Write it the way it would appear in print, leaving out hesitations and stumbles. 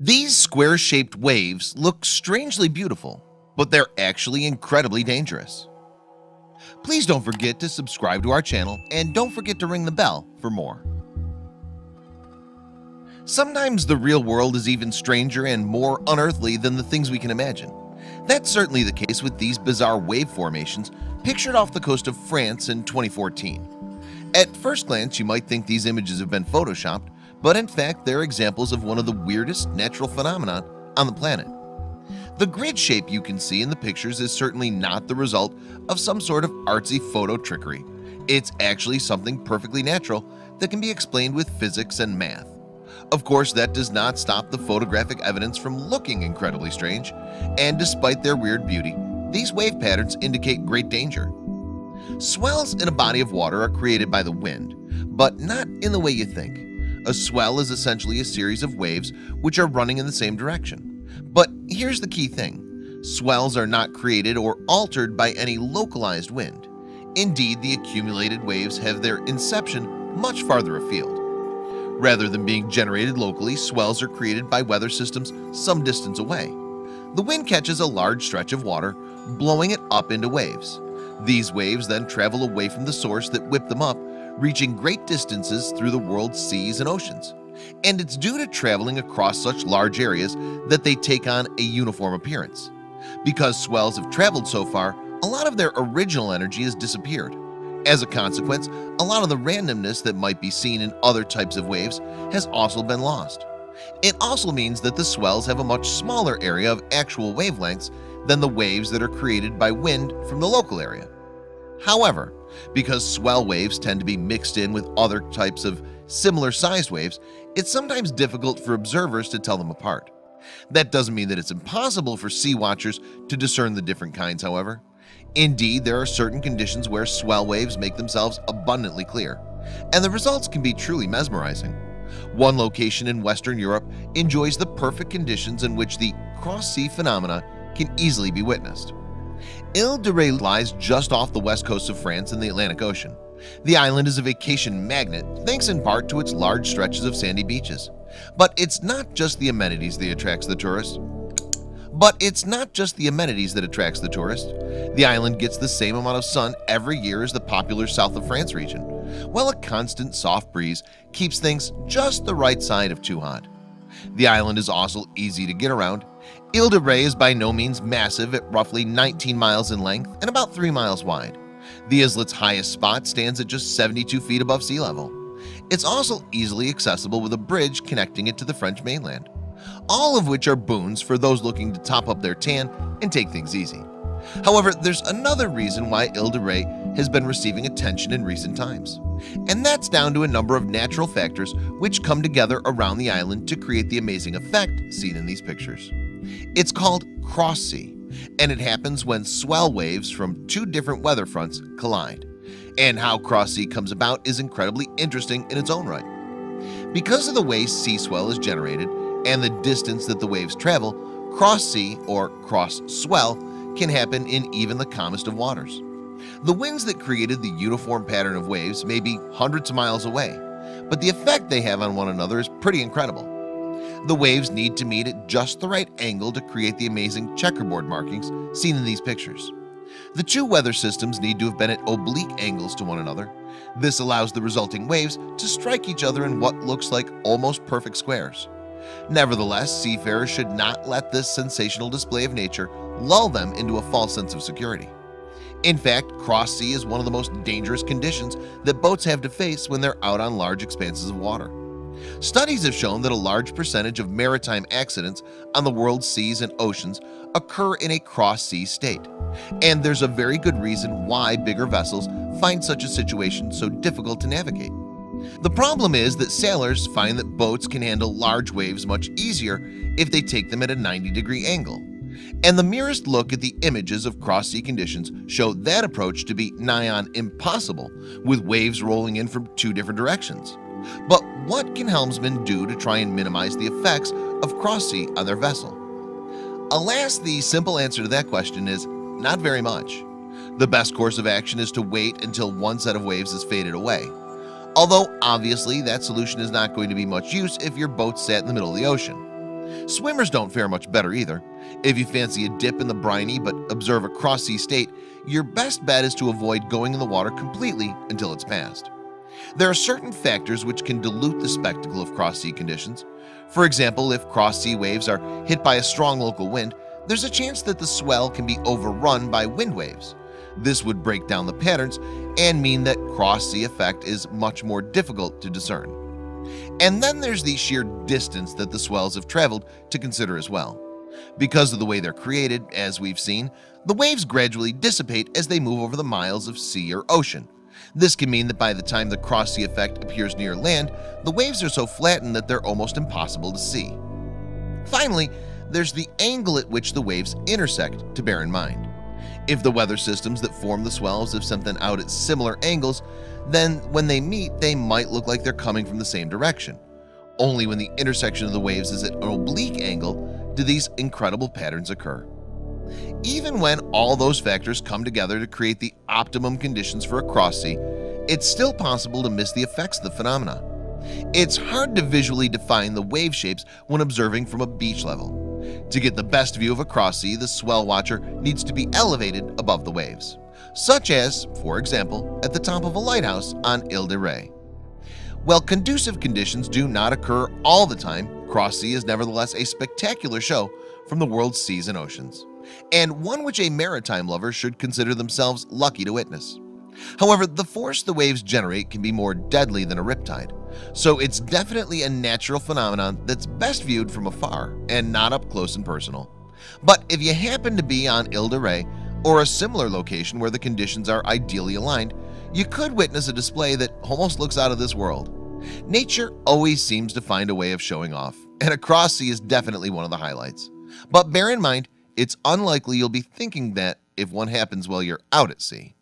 These square-shaped waves look strangely beautiful, but they're actually incredibly dangerous. Please don't forget to subscribe to our channel and don't forget to ring the bell for more. Sometimes the real world is even stranger and more unearthly than the things we can imagine. That's certainly the case with these bizarre wave formations pictured off the coast of France in 2014. At first glance, you might think these images have been photoshopped, but in fact they're examples of one of the weirdest natural phenomena on the planet. The grid shape you can see in the pictures is certainly not the result of some sort of artsy photo trickery. It's actually something perfectly natural that can be explained with physics and math. Of course, that does not stop the photographic evidence from looking incredibly strange, and despite their weird beauty, these wave patterns indicate great danger. Swells in a body of water are created by the wind, but not in the way you think. A swell is essentially a series of waves which are running in the same direction. But here's the key thing: swells are not created or altered by any localized wind. Indeed, the accumulated waves have their inception much farther afield. Rather than being generated locally, swells are created by weather systems some distance away. The wind catches a large stretch of water, blowing it up into waves. These waves then travel away from the source that whipped them up, reaching great distances through the world's seas and oceans. And it's due to traveling across such large areas that they take on a uniform appearance. Because swells have traveled so far, a lot of their original energy has disappeared. As a consequence, a lot of the randomness that might be seen in other types of waves has also been lost. It also means that the swells have a much smaller area of actual wavelengths than the waves that are created by wind from the local area. However, because swell waves tend to be mixed in with other types of similar-sized waves, it's sometimes difficult for observers to tell them apart. That doesn't mean that it's impossible for sea watchers to discern the different kinds, however. Indeed, there are certain conditions where swell waves make themselves abundantly clear, and the results can be truly mesmerizing. One location in Western Europe enjoys the perfect conditions in which the cross-sea phenomena can easily be witnessed. Ile de Ré lies just off the west coast of France in the Atlantic Ocean. The island is a vacation magnet thanks in part to its large stretches of sandy beaches. But it's not just the amenities that attracts the tourist. The island gets the same amount of sun every year as the popular south of France region, while a constant soft breeze keeps things just the right side of too hot. The island is also easy to get around. Ile de Ré is by no means massive at roughly 19 miles in length and about 3 miles wide. The islet's highest spot stands at just 72 feet above sea level. It's also easily accessible with a bridge connecting it to the French mainland, all of which are boons for those looking to top up their tan and take things easy. However, there's another reason why Ile de Ré has been receiving attention in recent times, and that's down to a number of natural factors which come together around the island to create the amazing effect seen in these pictures. It's called cross-sea, and it happens when swell waves from two different weather fronts collide. And how cross-sea comes about is incredibly interesting in its own right. Because of the way sea swell is generated and the distance that the waves travel, cross-sea or cross-swell can happen in even the calmest of waters. The winds that created the uniform pattern of waves may be hundreds of miles away, but the effect they have on one another is pretty incredible. The waves need to meet at just the right angle to create the amazing checkerboard markings seen in these pictures. The two weather systems need to have been at oblique angles to one another. This allows the resulting waves to strike each other in what looks like almost perfect squares. Nevertheless, seafarers should not let this sensational display of nature lull them into a false sense of security. In fact, cross-sea is one of the most dangerous conditions that boats have to face when they're out on large expanses of water. Studies have shown that a large percentage of maritime accidents on the world's seas and oceans occur in a cross-sea state, and there's a very good reason why bigger vessels find such a situation so difficult to navigate. The problem is that sailors find that boats can handle large waves much easier if they take them at a 90-degree angle, and the merest look at the images of cross-sea conditions show that approach to be nigh on impossible with waves rolling in from two different directions. But what can helmsmen do to try and minimize the effects of cross-sea on their vessel? Alas, the simple answer to that question is not very much. The best course of action is to wait until one set of waves has faded away. Although obviously that solution is not going to be much use if your boat sat in the middle of the ocean. Swimmers don't fare much better either. If you fancy a dip in the briny but observe a cross-sea state, your best bet is to avoid going in the water completely until it's passed. There are certain factors which can dilute the spectacle of cross-sea conditions. For example, if cross-sea waves are hit by a strong local wind, there's a chance that the swell can be overrun by wind waves. This would break down the patterns and mean that cross-sea effect is much more difficult to discern. And then there's the sheer distance that the swells have traveled to consider as well. Because of the way they're created, as we've seen, the waves gradually dissipate as they move over the miles of sea or ocean. This can mean that by the time the cross-sea effect appears near land, the waves are so flattened that they're almost impossible to see. Finally, there's the angle at which the waves intersect to bear in mind. If the weather systems that form the swells have something out at similar angles, then when they meet, they might look like they're coming from the same direction. Only when the intersection of the waves is at an oblique angle do these incredible patterns occur. Even when all those factors come together to create the optimum conditions for a cross-sea, it's still possible to miss the effects of the phenomena. It's hard to visually define the wave shapes when observing from a beach level. To get the best view of a cross-sea, the swell watcher needs to be elevated above the waves, such as, for example, at the top of a lighthouse on Ile de Ré. While conducive conditions do not occur all the time, cross-sea is nevertheless a spectacular show from the world's seas and oceans, and one which a maritime lover should consider themselves lucky to witness. However, the force the waves generate can be more deadly than a riptide, so it's definitely a natural phenomenon that's best viewed from afar and not up close and personal. But if you happen to be on Ile de Ré or a similar location where the conditions are ideally aligned, you could witness a display that almost looks out of this world. Nature always seems to find a way of showing off, and a cross-sea is definitely one of the highlights. But bear in mind, it's unlikely you'll be thinking that if one happens while you're out at sea.